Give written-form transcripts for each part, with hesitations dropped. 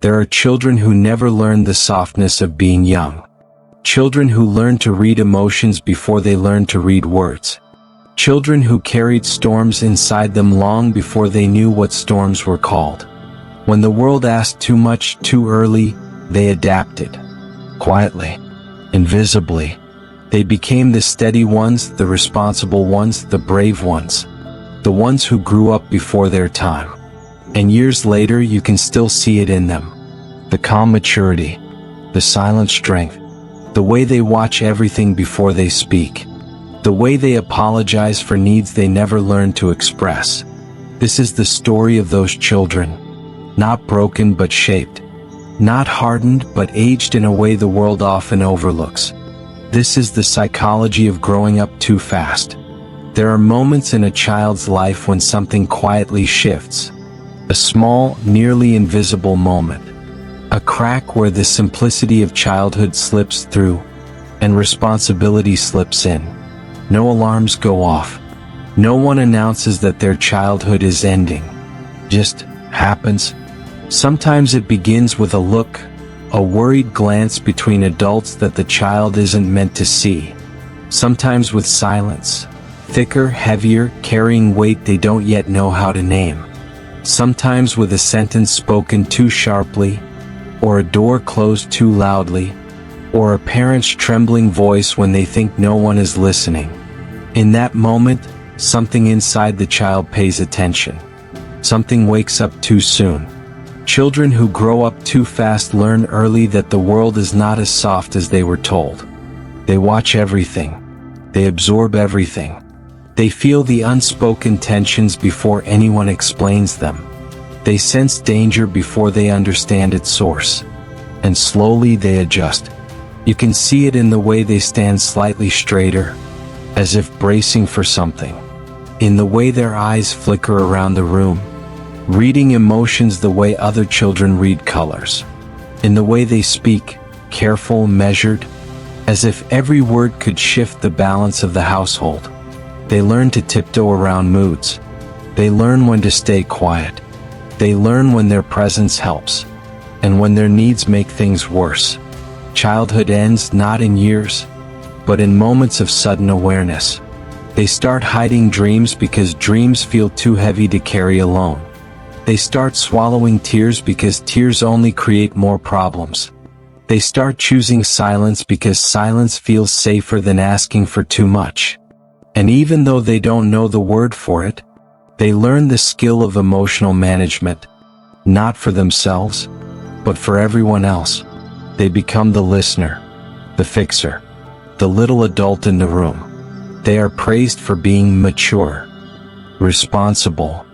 There are children who never learned the softness of being young. Children who learned to read emotions before they learned to read words. Children who carried storms inside them long before they knew what storms were called. When the world asked too much too early, they adapted. Quietly, invisibly, they became the steady ones, the responsible ones, the brave ones. The ones who grew up before their time. And years later you can still see it in them. The calm maturity, the silent strength, the way they watch everything before they speak, the way they apologize for needs they never learned to express. This is the story of those children, not broken but shaped, not hardened but aged in a way the world often overlooks. This is the psychology of growing up too fast. There are moments in a child's life when something quietly shifts. A small, nearly invisible moment. A crack where the simplicity of childhood slips through, and responsibility slips in. No alarms go off. No one announces that their childhood is ending. Just happens. Sometimes it begins with a look, a worried glance between adults that the child isn't meant to see. Sometimes with silence, thicker, heavier, carrying weight they don't yet know how to name. Sometimes with a sentence spoken too sharply, or a door closed too loudly, or a parent's trembling voice when they think no one is listening. In that moment, something inside the child pays attention. Something wakes up too soon. Children who grow up too fast learn early that the world is not as soft as they were told. They watch everything. They absorb everything. They feel the unspoken tensions before anyone explains them. They sense danger before they understand its source. And slowly they adjust. You can see it in the way they stand slightly straighter, as if bracing for something. In the way their eyes flicker around the room, reading emotions the way other children read colors. In the way they speak, careful, measured, as if every word could shift the balance of the household. They learn to tiptoe around moods. They learn when to stay quiet. They learn when their presence helps, and when their needs make things worse. Childhood ends not in years, but in moments of sudden awareness. They start hiding dreams because dreams feel too heavy to carry alone. They start swallowing tears because tears only create more problems. They start choosing silence because silence feels safer than asking for too much. And even though they don't know the word for it, they learn the skill of emotional management, not for themselves, but for everyone else. They become the listener, the fixer, the little adult in the room. They are praised for being mature, responsible,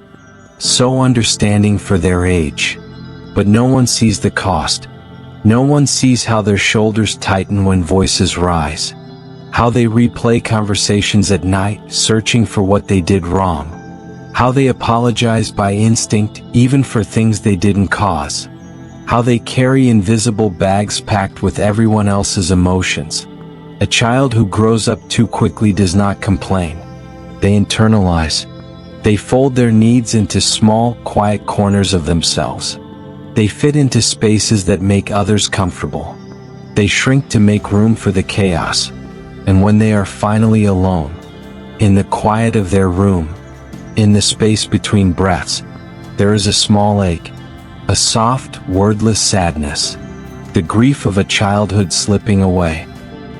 so understanding for their age. But no one sees the cost. No one sees how their shoulders tighten when voices rise. How they replay conversations at night, searching for what they did wrong. How they apologize by instinct, even for things they didn't cause. How they carry invisible bags packed with everyone else's emotions. A child who grows up too quickly does not complain. They internalize. They fold their needs into small, quiet corners of themselves. They fit into spaces that make others comfortable. They shrink to make room for the chaos. And when they are finally alone, in the quiet of their room, in the space between breaths, there is a small ache, a soft, wordless sadness, the grief of a childhood slipping away,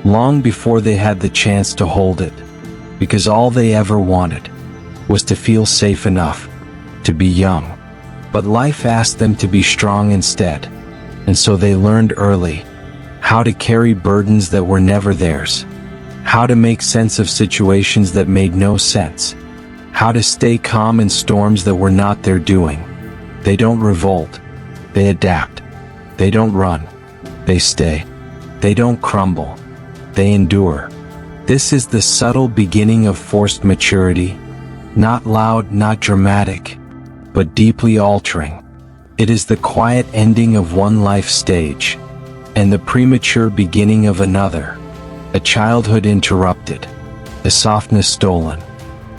long before they had the chance to hold it, because all they ever wanted was to feel safe enough to be young. But life asked them to be strong instead, and so they learned early how to carry burdens that were never theirs. How to make sense of situations that made no sense. How to stay calm in storms that were not their doing. They don't revolt. They adapt. They don't run. They stay. They don't crumble. They endure. This is the subtle beginning of forced maturity. Not loud, not dramatic, but deeply altering. It is the quiet ending of one life stage, and the premature beginning of another. A childhood interrupted, a softness stolen,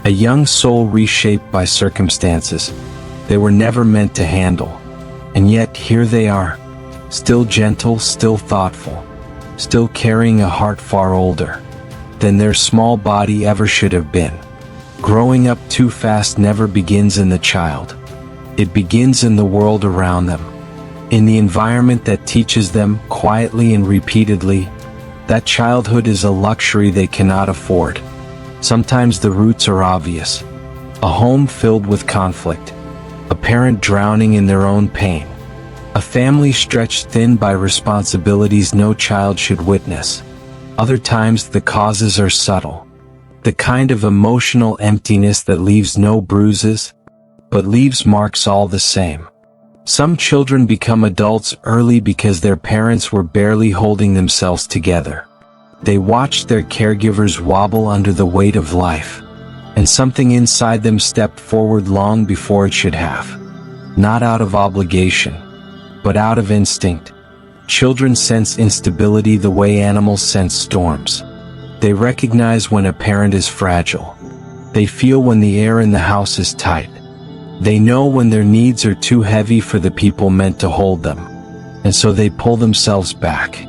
a young soul reshaped by circumstances they were never meant to handle. And yet here they are, still gentle, still thoughtful, still carrying a heart far older than their small body ever should have been. Growing up too fast never begins in the child. It begins in the world around them, in the environment that teaches them, quietly and repeatedly, that childhood is a luxury they cannot afford. Sometimes the roots are obvious. A home filled with conflict, a parent drowning in their own pain, a family stretched thin by responsibilities no child should witness. Other times the causes are subtle, the kind of emotional emptiness that leaves no bruises, but leaves marks all the same. Some children become adults early because their parents were barely holding themselves together. They watched their caregivers wobble under the weight of life, and something inside them stepped forward long before it should have. Not out of obligation, but out of instinct. Children sense instability the way animals sense storms. They recognize when a parent is fragile. They feel when the air in the house is tight. They know when their needs are too heavy for the people meant to hold them, and so they pull themselves back.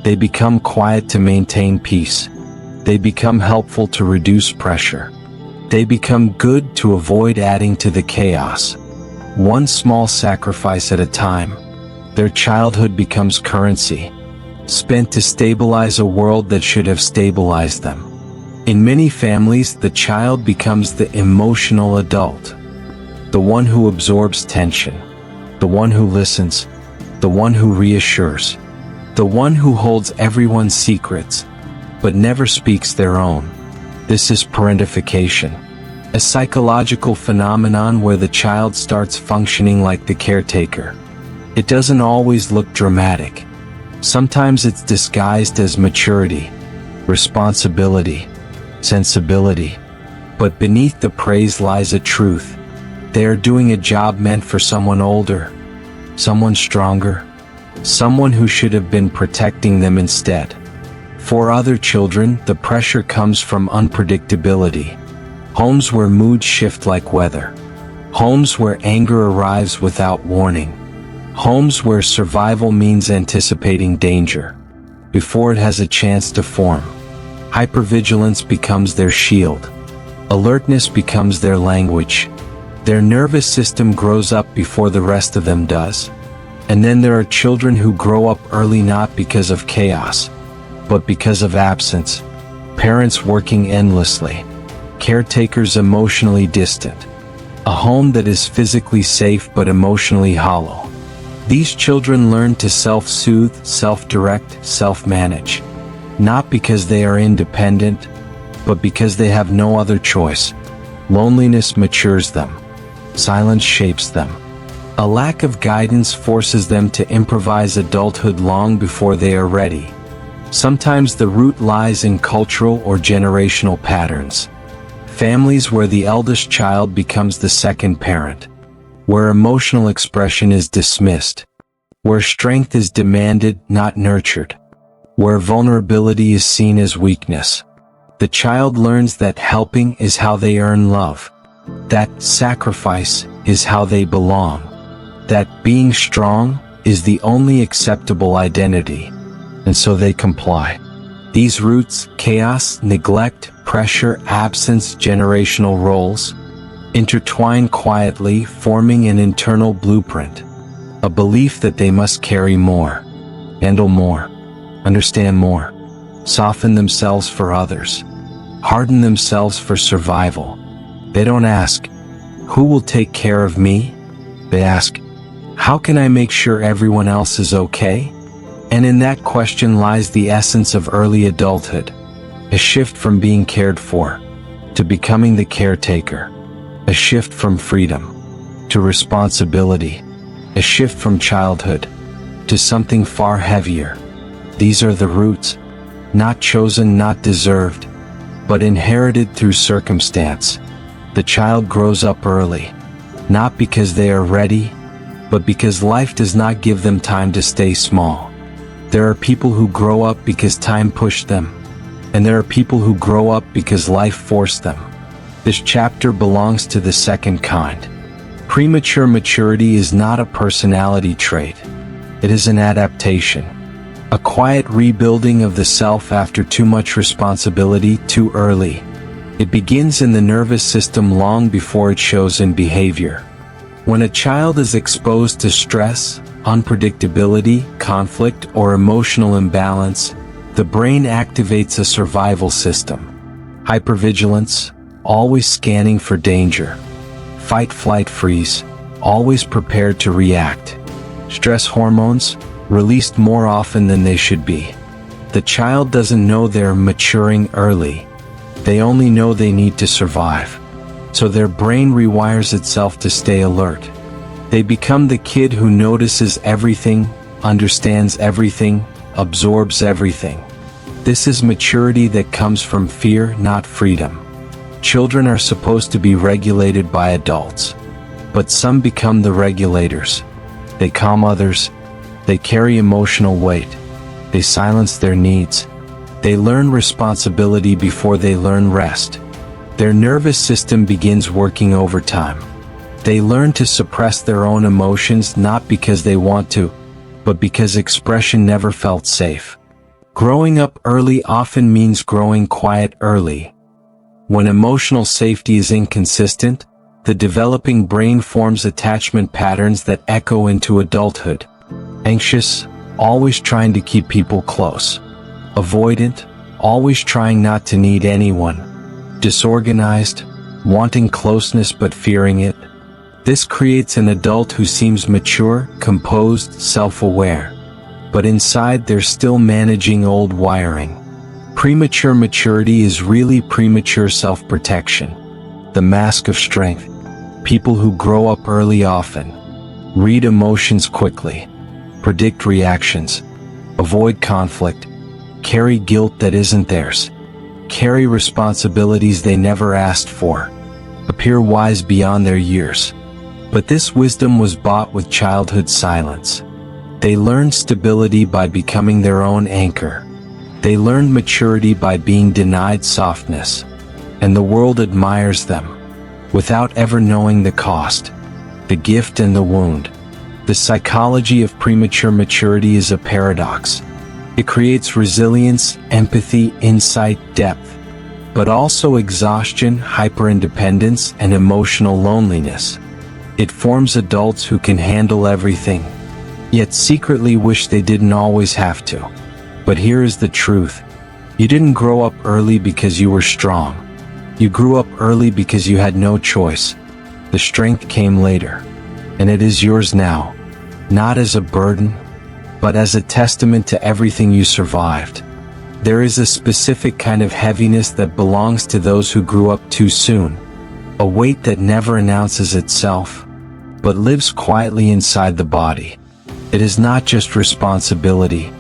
They become quiet to maintain peace. They become helpful to reduce pressure. They become good to avoid adding to the chaos. One small sacrifice at a time, their childhood becomes currency, spent to stabilize a world that should have stabilized them. In many families, the child becomes the emotional adult, the one who absorbs tension, the one who listens, the one who reassures, the one who holds everyone's secrets, but never speaks their own. This is parentification, a psychological phenomenon where the child starts functioning like the caretaker. It doesn't always look dramatic. Sometimes it's disguised as maturity, responsibility, sensibility. But beneath the praise lies a truth. They are doing a job meant for someone older, someone stronger, someone who should have been protecting them instead. For other children, the pressure comes from unpredictability. Homes where moods shift like weather. Homes where anger arrives without warning. Homes where survival means anticipating danger before it has a chance to form. Hypervigilance becomes their shield. Alertness becomes their language. Their nervous system grows up before the rest of them does. And then there are children who grow up early not because of chaos, but because of absence. Parents working endlessly. Caretakers emotionally distant. A home that is physically safe but emotionally hollow. These children learn to self-soothe, self-direct, self-manage. Not because they are independent, but because they have no other choice. Loneliness matures them. Silence shapes them. A lack of guidance forces them to improvise adulthood long before they are ready. Sometimes the root lies in cultural or generational patterns. Families where the eldest child becomes the second parent, where emotional expression is dismissed, where strength is demanded, not nurtured, where vulnerability is seen as weakness. The child learns that helping is how they earn love, that sacrifice is how they belong, that being strong is the only acceptable identity, and so they comply. These roots, chaos, neglect, pressure, absence, generational roles, intertwine quietly, forming an internal blueprint, a belief that they must carry more, handle more, understand more, soften themselves for others, harden themselves for survival. They don't ask, "Who will take care of me?" They ask, "How can I make sure everyone else is okay?" And in that question lies the essence of early adulthood, a shift from being cared for to becoming the caretaker. A shift from freedom to responsibility. A shift from childhood to something far heavier. These are the roots, not chosen, not deserved, but inherited through circumstance. The child grows up early, not because they are ready, but because life does not give them time to stay small. There are people who grow up because time pushed them, and there are people who grow up because life forced them. This chapter belongs to the second kind, Premature maturity is not a personality trait. It is an adaptation. A quiet rebuilding of the self after too much responsibility too early. It begins in the nervous system long before it shows in behavior. When a child is exposed to stress, unpredictability, conflict, or emotional imbalance, the brain activates a survival system. Hypervigilance, always scanning for danger. Fight, flight, freeze, always prepared to react. Stress hormones, released more often than they should be. The child doesn't know they're maturing early. They only know they need to survive. So their brain rewires itself to stay alert. They become the kid who notices everything, understands everything, absorbs everything. This is maturity that comes from fear, not freedom. Children are supposed to be regulated by adults. But some become the regulators. They calm others. They carry emotional weight. They silence their needs. They learn responsibility before they learn rest. Their nervous system begins working overtime. They learn to suppress their own emotions not because they want to, but because expression never felt safe. Growing up early often means growing quiet early. When emotional safety is inconsistent, the developing brain forms attachment patterns that echo into adulthood. Anxious, always trying to keep people close. Avoidant, always trying not to need anyone. Disorganized, wanting closeness but fearing it. This creates an adult who seems mature, composed, self-aware. But inside they're still managing old wiring. Premature maturity is really premature self-protection. The mask of strength. People who grow up early often read emotions quickly, predict reactions, avoid conflict, carry guilt that isn't theirs, carry responsibilities they never asked for, appear wise beyond their years. But this wisdom was bought with childhood silence. They learned stability by becoming their own anchor. They learned maturity by being denied softness. And the world admires them, without ever knowing the cost, the gift and the wound. The psychology of premature maturity is a paradox. It creates resilience, empathy, insight, depth, but also exhaustion, hyperindependence, and emotional loneliness. It forms adults who can handle everything, yet secretly wish they didn't always have to. But here is the truth. You didn't grow up early because you were strong. You grew up early because you had no choice. The strength came later, and it is yours now, not as a burden, but as a testament to everything you survived. There is a specific kind of heaviness that belongs to those who grew up too soon, a weight that never announces itself, but lives quietly inside the body. It is not just responsibility.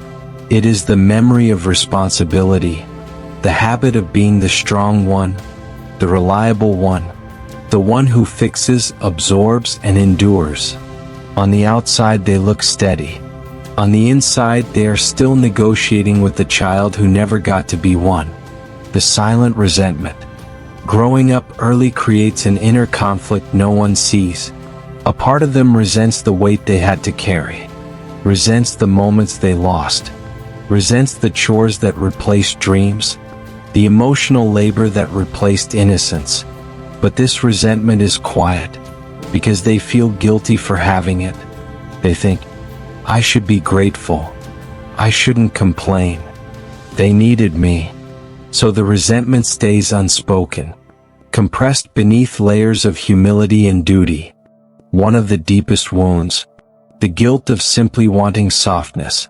It is the memory of responsibility, the habit of being the strong one, the reliable one, the one who fixes, absorbs, and endures. On the outside they look steady. On the inside they are still negotiating with the child who never got to be one. The silent resentment. Growing up early creates an inner conflict no one sees. A part of them resents the weight they had to carry, resents the moments they lost, resents the chores that replaced dreams, the emotional labor that replaced innocence. But this resentment is quiet, because they feel guilty for having it. They think, I should be grateful. I shouldn't complain. They needed me. So the resentment stays unspoken, compressed beneath layers of humility and duty. One of the deepest wounds, the guilt of simply wanting softness.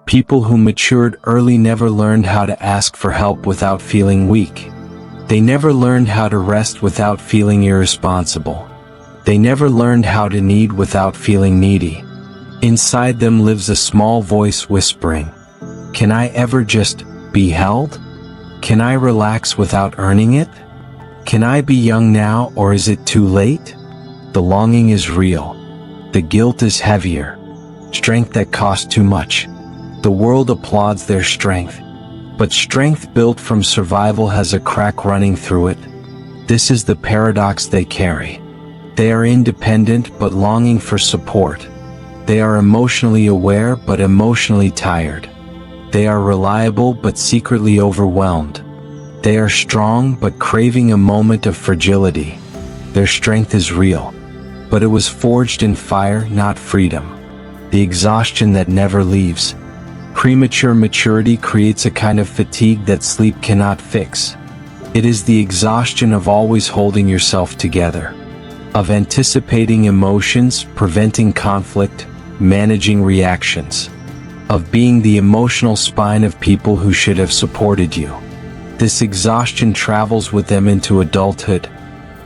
People who matured early never learned how to ask for help without feeling weak. They never learned how to rest without feeling irresponsible. They never learned how to need without feeling needy. Inside them lives a small voice whispering, can I ever just be held? Can I relax without earning it? Can I be young now, or is it too late? The longing is real. The guilt is heavier. Strength that costs too much. The world applauds their strength. But strength built from survival has a crack running through it. This is the paradox they carry. They are independent but longing for support. They are emotionally aware but emotionally tired. They are reliable but secretly overwhelmed. They are strong but craving a moment of fragility. Their strength is real, but it was forged in fire, not freedom. The exhaustion that never leaves. Premature maturity creates a kind of fatigue that sleep cannot fix. It is the exhaustion of always holding yourself together, of anticipating emotions, preventing conflict, managing reactions, of being the emotional spine of people who should have supported you. This exhaustion travels with them into adulthood,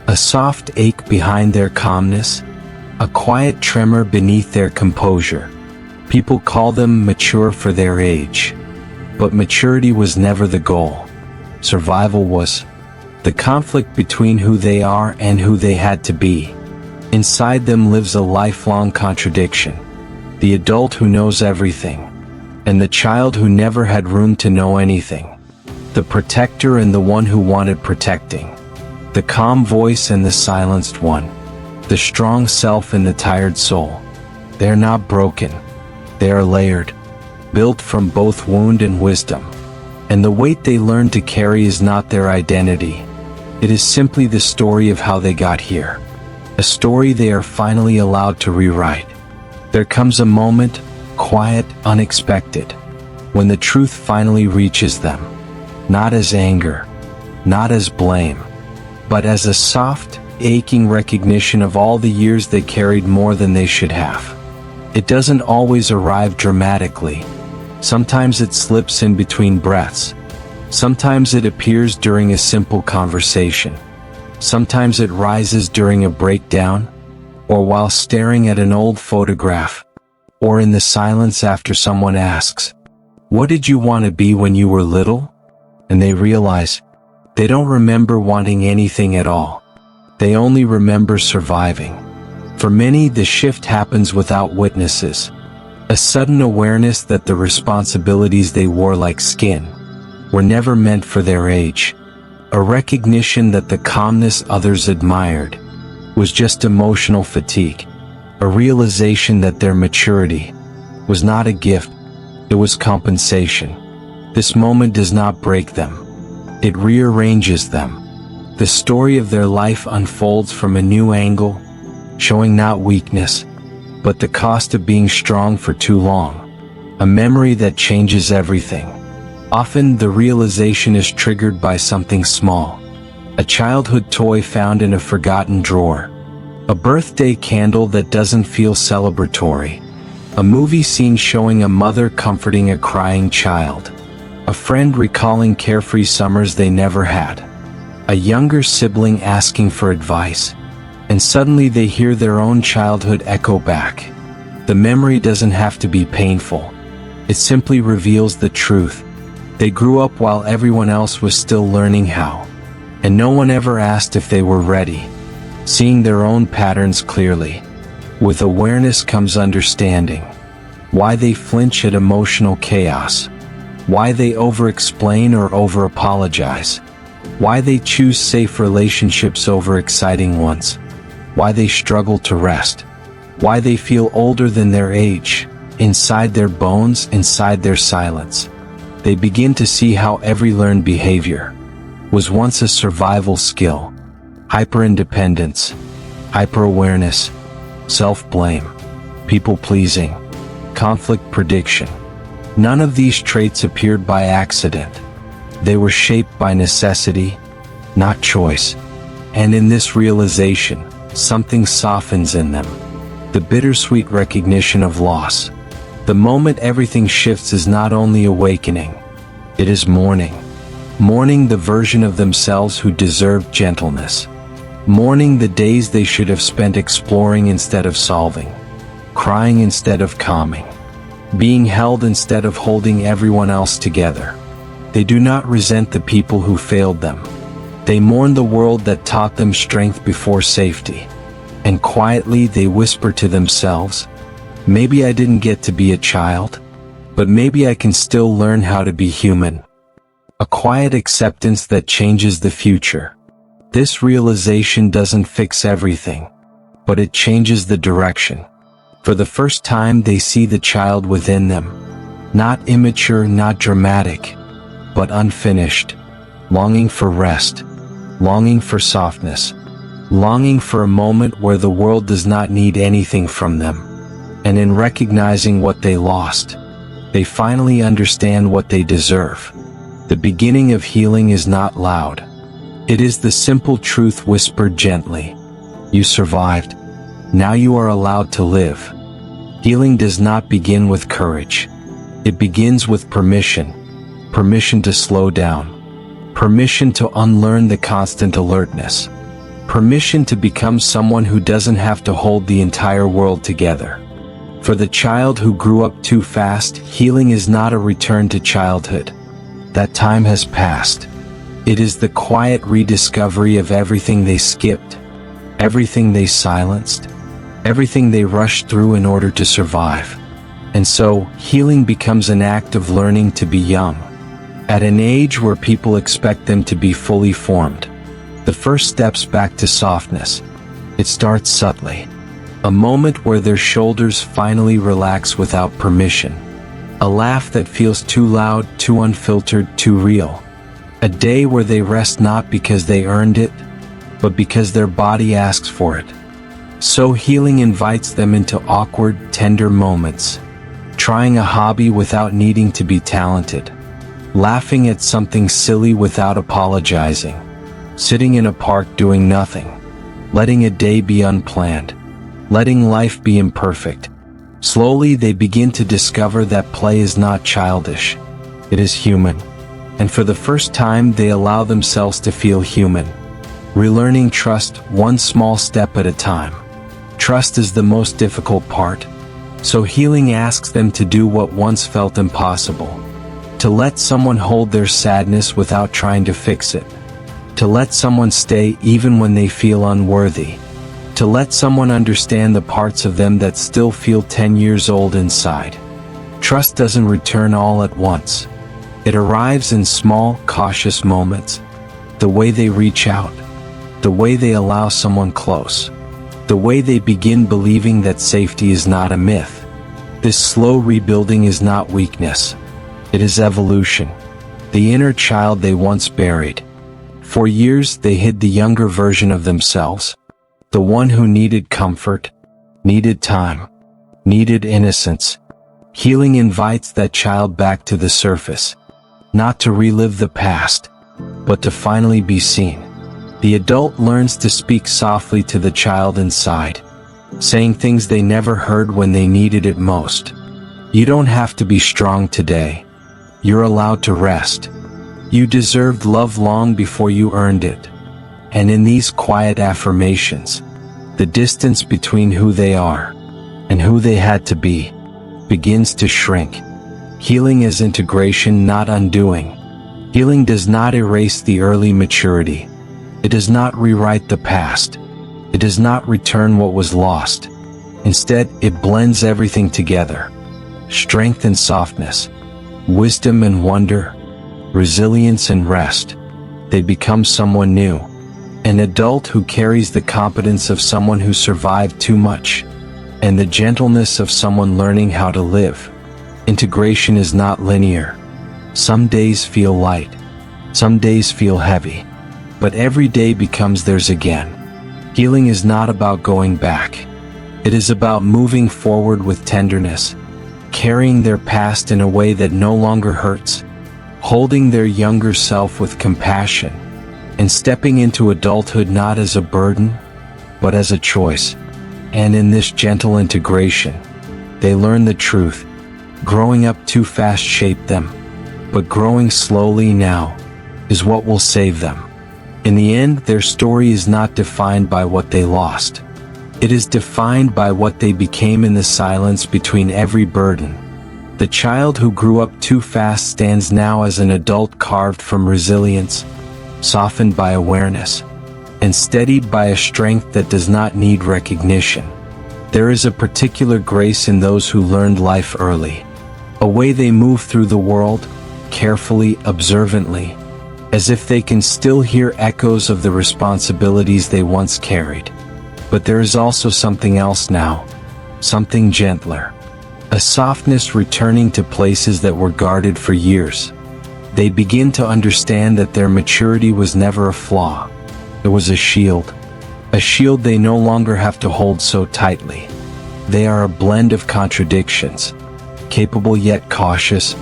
a soft ache behind their calmness, a quiet tremor beneath their composure. People call them mature for their age. But maturity was never the goal. Survival was. The conflict between who they are and who they had to be. Inside them lives a lifelong contradiction. The adult who knows everything, and the child who never had room to know anything. The protector and the one who wanted protecting. The calm voice and the silenced one. The strong self and the tired soul. They are not broken. They are layered, built from both wound and wisdom. And the weight they learn to carry is not their identity. It is simply the story of how they got here. A story they are finally allowed to rewrite. There comes a moment, quiet, unexpected, when the truth finally reaches them. Not as anger, not as blame, but as a soft, aching recognition of all the years they carried more than they should have. It doesn't always arrive dramatically. Sometimes it slips in between breaths. Sometimes it appears during a simple conversation. Sometimes it rises during a breakdown, or while staring at an old photograph, or in the silence after someone asks, "What did you want to be when you were little?" And they realize they don't remember wanting anything at all. They only remember surviving. For many, the shift happens without witnesses. A sudden awareness that the responsibilities they wore like skin were never meant for their age. A recognition that the calmness others admired was just emotional fatigue. A realization that their maturity was not a gift, it was compensation. This moment does not break them. It rearranges them. The story of their life unfolds from a new angle, showing not weakness, but the cost of being strong for too long. A memory that changes everything. Often the realization is triggered by something small. A childhood toy found in a forgotten drawer. A birthday candle that doesn't feel celebratory. A movie scene showing a mother comforting a crying child. A friend recalling carefree summers they never had. A younger sibling asking for advice. And suddenly they hear their own childhood echo back. The memory doesn't have to be painful. It simply reveals the truth. They grew up while everyone else was still learning how. And no one ever asked if they were ready. Seeing their own patterns clearly. With awareness comes understanding. Why they flinch at emotional chaos. Why they over-explain or over-apologize. Why they choose safe relationships over exciting ones. Why they struggle to rest. Why they feel older than their age, inside their bones, inside their silence. They begin to see how every learned behavior was once a survival skill. Hyper-independence, hyper-awareness, self-blame, people-pleasing, conflict prediction. None of these traits appeared by accident. They were shaped by necessity, not choice. And in this realization, something softens in them. The bittersweet recognition of loss. The moment everything shifts is not only awakening, it is mourning. Mourning the version of themselves who deserved gentleness. Mourning the days they should have spent exploring instead of solving. Crying instead of calming. Being held instead of holding everyone else together. They do not resent the people who failed them. They mourn the world that taught them strength before safety. And quietly they whisper to themselves, maybe I didn't get to be a child, but maybe I can still learn how to be human. A quiet acceptance that changes the future. This realization doesn't fix everything, but it changes the direction. For the first time they see the child within them, not immature, not dramatic, but unfinished, longing for rest, longing for softness, longing for a moment where the world does not need anything from them. And in recognizing what they lost, they finally understand what they deserve. The beginning of healing is not loud. It is the simple truth whispered gently. You survived. Now you are allowed to live. Healing does not begin with courage. It begins with permission. Permission to slow down. Permission to unlearn the constant alertness. Permission to become someone who doesn't have to hold the entire world together. For the child who grew up too fast, healing is not a return to childhood. That time has passed. It is the quiet rediscovery of everything they skipped, everything they silenced, everything they rushed through in order to survive. And so, healing becomes an act of learning to be young, at an age where people expect them to be fully formed. The first steps back to softness. It starts subtly. A moment where their shoulders finally relax without permission. A laugh that feels too loud, too unfiltered, too real. A day where they rest not because they earned it, but because their body asks for it. So healing invites them into awkward, tender moments. Trying a hobby without needing to be talented. Laughing at something silly without apologizing. Sitting in a park doing nothing. Letting a day be unplanned. Letting life be imperfect. Slowly they begin to discover that play is not childish. It is human. And for the first time they allow themselves to feel human. Relearning trust one small step at a time. Trust is the most difficult part. So healing asks them to do what once felt impossible. To let someone hold their sadness without trying to fix it. To let someone stay even when they feel unworthy. To let someone understand the parts of them that still feel 10 years old inside. Trust doesn't return all at once. It arrives in small, cautious moments. The way they reach out. The way they allow someone close. The way they begin believing that safety is not a myth. This slow rebuilding is not weakness. It is evolution. The inner child they once buried. For years they hid the younger version of themselves. The one who needed comfort, needed time, needed innocence. Healing invites that child back to the surface. Not to relive the past, but to finally be seen. The adult learns to speak softly to the child inside, saying things they never heard when they needed it most. You don't have to be strong today. You're allowed to rest. You deserved love long before you earned it. And in these quiet affirmations, the distance between who they are and who they had to be begins to shrink. Healing is integration, not undoing. Healing does not erase the early maturity. It does not rewrite the past. It does not return what was lost. Instead, it blends everything together. Strength and softness, wisdom and wonder, resilience and rest. They become someone new. An adult who carries the competence of someone who survived too much, and the gentleness of someone learning how to live. Integration is not linear. Some days feel light. Some days feel heavy. But every day becomes theirs again. Healing is not about going back. It is about moving forward with tenderness, carrying their past in a way that no longer hurts, holding their younger self with compassion, and stepping into adulthood not as a burden, but as a choice. And in this gentle integration, they learn the truth. Growing up too fast shaped them, but growing slowly now is what will save them. In the end, their story is not defined by what they lost. It is defined by what they became in the silence between every burden. The child who grew up too fast stands now as an adult carved from resilience, softened by awareness, and steadied by a strength that does not need recognition. There is a particular grace in those who learned life early. A way they move through the world, carefully, observantly, as if they can still hear echoes of the responsibilities they once carried. But there is also something else now, something gentler. A softness returning to places that were guarded for years. They begin to understand that their maturity was never a flaw. It was a shield they no longer have to hold so tightly. They are a blend of contradictions, capable yet cautious,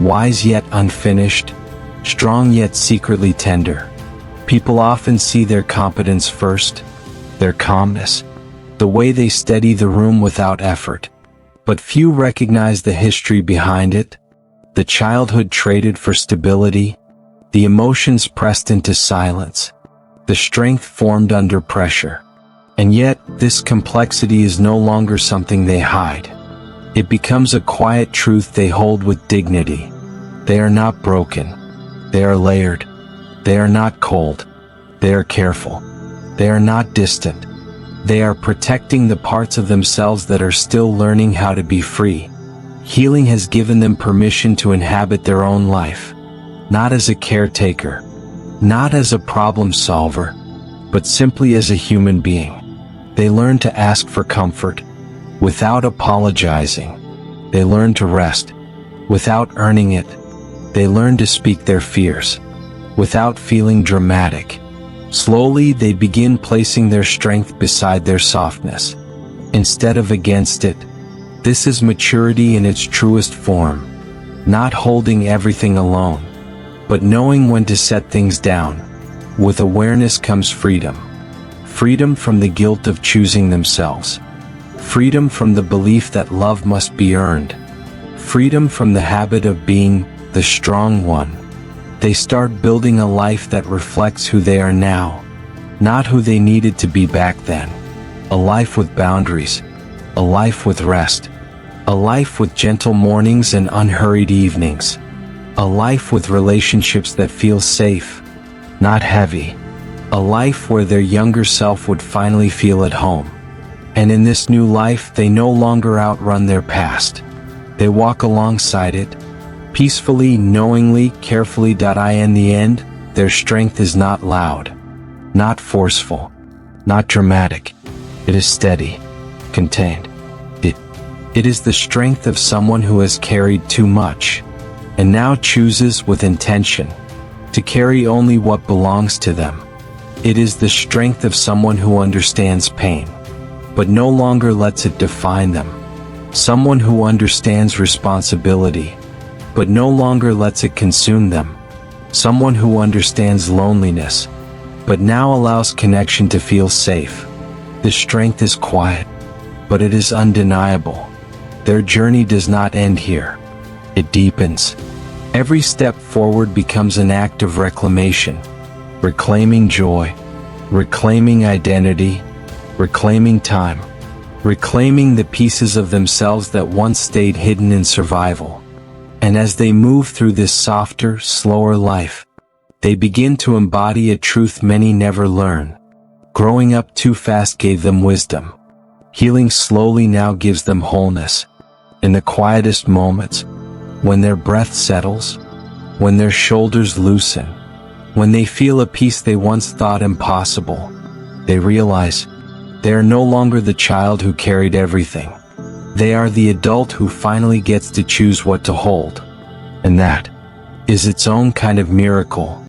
wise yet unfinished, strong yet secretly tender. People often see their competence first, their calmness, the way they steady the room without effort. But few recognize the history behind it, the childhood traded for stability, the emotions pressed into silence, the strength formed under pressure. And yet, this complexity is no longer something they hide. It becomes a quiet truth they hold with dignity. They are not broken. They are layered. They are not cold. They are careful. They are not distant. They are protecting the parts of themselves that are still learning how to be free. Healing has given them permission to inhabit their own life, not as a caretaker, not as a problem solver, but simply as a human being. They learn to ask for comfort without apologizing. They learn to rest without earning it. They learn to speak their fears without feeling dramatic. Slowly, they begin placing their strength beside their softness, instead of against it. This is maturity in its truest form, not holding everything alone, but knowing when to set things down. With awareness comes freedom. Freedom from the guilt of choosing themselves. Freedom from the belief that love must be earned. Freedom from the habit of being the strong one. They start building a life that reflects who they are now, not who they needed to be back then. A life with boundaries, a life with rest, a life with gentle mornings and unhurried evenings, a life with relationships that feel safe, not heavy, a life where their younger self would finally feel at home. And in this new life, they no longer outrun their past. They walk alongside it, peacefully, knowingly, carefully. In the end, their strength is not loud, not forceful, not dramatic. It is steady, contained. It is the strength of someone who has carried too much, and now chooses with intention to carry only what belongs to them. It is the strength of someone who understands pain, but no longer lets it define them. Someone who understands responsibility, but no longer lets it consume them. Someone who understands loneliness, but now allows connection to feel safe. This strength is quiet, but it is undeniable. Their journey does not end here. It deepens. Every step forward becomes an act of reclamation, reclaiming joy, reclaiming identity, reclaiming time, reclaiming the pieces of themselves that once stayed hidden in survival. And as they move through this softer, slower life, they begin to embody a truth many never learn. Growing up too fast gave them wisdom. Healing slowly now gives them wholeness. In the quietest moments, when their breath settles, when their shoulders loosen, when they feel a peace they once thought impossible, they realize they are no longer the child who carried everything. They are the adult who finally gets to choose what to hold. And that is its own kind of miracle.